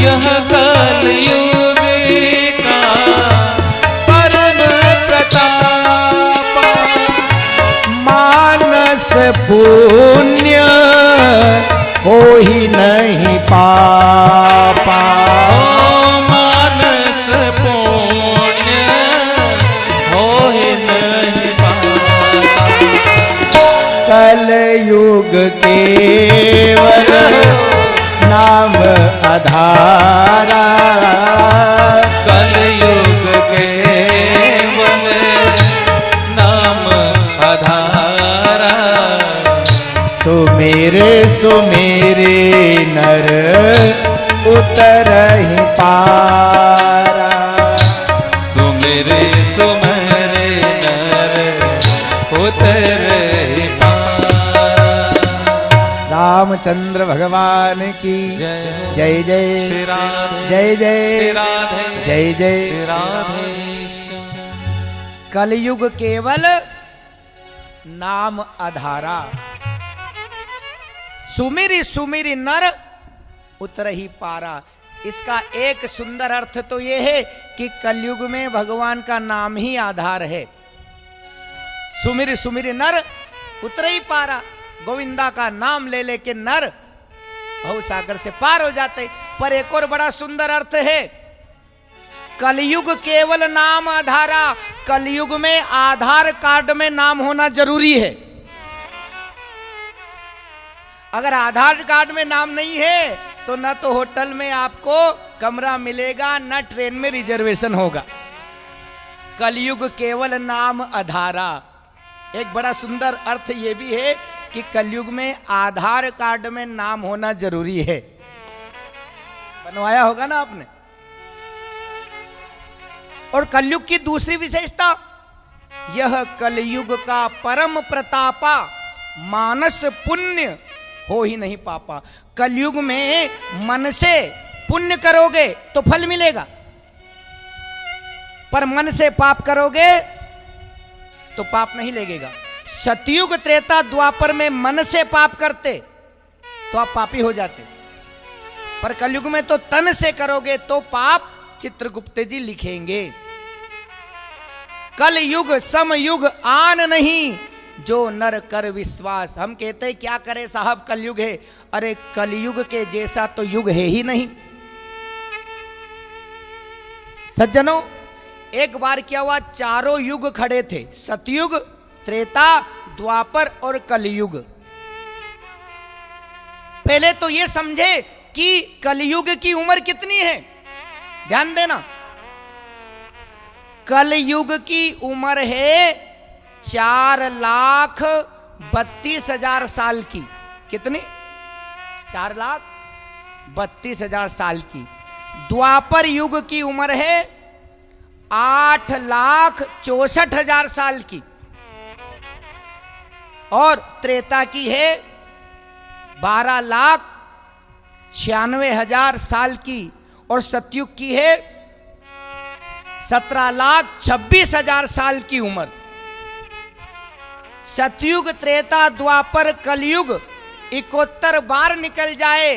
यह कलयुग का परम प्रताप। मानस पुण्य हो ही नहीं पापा। मानस पुण्य हो ही नहीं पापा। कलयुग केवल नाम आधारा। कलयुग केवल नाम आधारा। सुमेरे सुमेरे नर उतरहि पारा। सुमेरे सुमेरे नर उतरहि पारा। रामचंद्र भगवान की जय जय जय श्री राधे जय श्री जय राधे जय जय। श्री राधे। कलयुग केवल नाम आधारा। सुमिरी सुमिरी नर उतरहि पारा। इसका एक सुंदर अर्थ तो यह है कि कलयुग में भगवान का नाम ही आधार है। सुमिरी सुमिरी नर उतरहि पारा। गोविंदा का नाम ले लेके नर भवसागर से पार हो जाते। पर एक और बड़ा सुंदर अर्थ है, कलयुग केवल नाम आधारा। कलयुग में आधार कार्ड में नाम होना जरूरी है। अगर आधार कार्ड में नाम नहीं है तो न तो होटल में आपको कमरा मिलेगा, न ट्रेन में रिजर्वेशन होगा। कलयुग केवल नाम आधारा। एक बड़ा सुंदर अर्थ यह भी है कि कलयुग में आधार कार्ड में नाम होना जरूरी है। बनवाया होगा ना आपने। और कलयुग की दूसरी विशेषता, यह कलयुग का परम प्रतापा। मानस पुण्य हो ही नहीं पापा। कलयुग में मन से पुण्य करोगे तो फल मिलेगा, पर मन से पाप करोगे तो पाप नहीं लगेगा। सतयुग त्रेता द्वापर में मन से पाप करते तो आप पापी हो जाते, पर कलयुग में तो तन से करोगे तो पाप चित्रगुप्त जी लिखेंगे। कलयुग समयुग आन नहीं, जो नर कर विश्वास। हम कहते हैं क्या करे साहब, कलयुग है। अरे कलयुग के जैसा तो युग है ही नहीं। सज्जनों, एक बार क्या हुआ, चारों युग खड़े थे, सतयुग, त्रेता, द्वापर और कलयुग। पहले तो ये समझे कि कलयुग की उम्र कितनी है। ध्यान देना, कलयुग की उम्र है 4,32,000 साल की। कितनी? 4,32,000 साल की। द्वापर युग की उम्र है 8,64,000 साल की। और त्रेता की है 12,96,000 साल की। और सतयुग की है 17,26,000 साल की उम्र। सतयुग, त्रेता, द्वापर, कलयुग 71 बार निकल जाए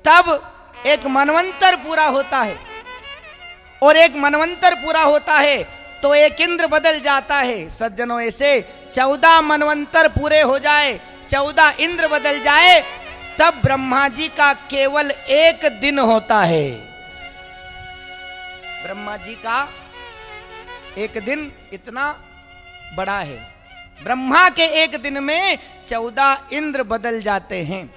तब एक मनवंतर पूरा होता है। और एक मनवंतर पूरा होता है तो एक इंद्र बदल जाता है। सज्जनों, ऐसे 14 मनवंतर पूरे हो जाए, 14 इंद्र बदल जाए, तब ब्रह्मा जी का केवल एक दिन होता है। ब्रह्मा जी का एक दिन इतना बड़ा है। ब्रह्मा के एक दिन में 14 इंद्र बदल जाते हैं।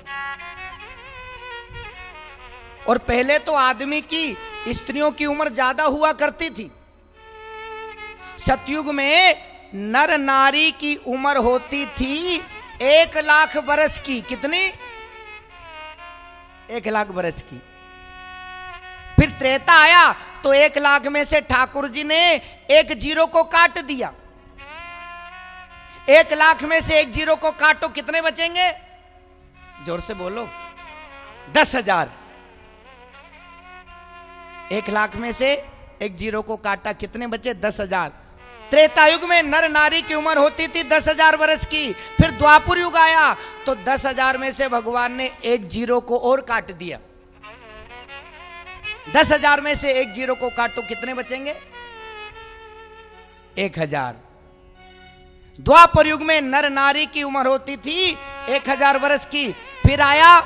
और पहले तो आदमी की, स्त्रियों की उम्र ज्यादा हुआ करती थी। सतयुग में नर नारी की उम्र होती थी 1,00,000 बरस की। कितनी? 1,00,000 बरस की। फिर त्रेता आया तो 1,00,000 में से ठाकुर जी ने एक जीरो को काट दिया। 1,00,000 में से एक जीरो को काटो, कितने बचेंगे? जोर से बोलो। 10,000। 1,00,000 में से एक जीरो को काटा, कितने बचे? 10,000। त्रेतायुग में नर नारी की उम्र होती थी 10,000 वर्ष की। फिर द्वापर युग आया तो 10,000 में से भगवान ने एक जीरो को और काट दिया। 10,000 में से एक जीरो को काटो, कितने बचेंगे? 1,000। द्वापर युग में नर नारी की उम्र होती थी 1,000 वर्ष की। फिर आया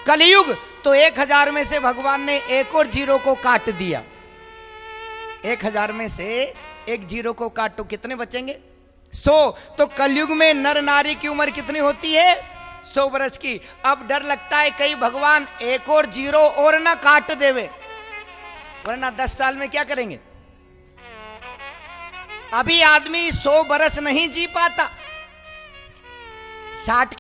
कलयुग, तो 1,000 में से भगवान ने एक और जीरो को काट दिया। 1,000 में से एक जीरो को काटो, कितने बचेंगे? 100। तो कलयुग में नर नारी की उम्र कितनी होती है? 100 वर्ष की। अब डर लगता है कहीं भगवान एक और जीरो और ना काट देवे, वरना 10 साल में क्या करेंगे? अभी आदमी 100 बरस नहीं जी पाता, 60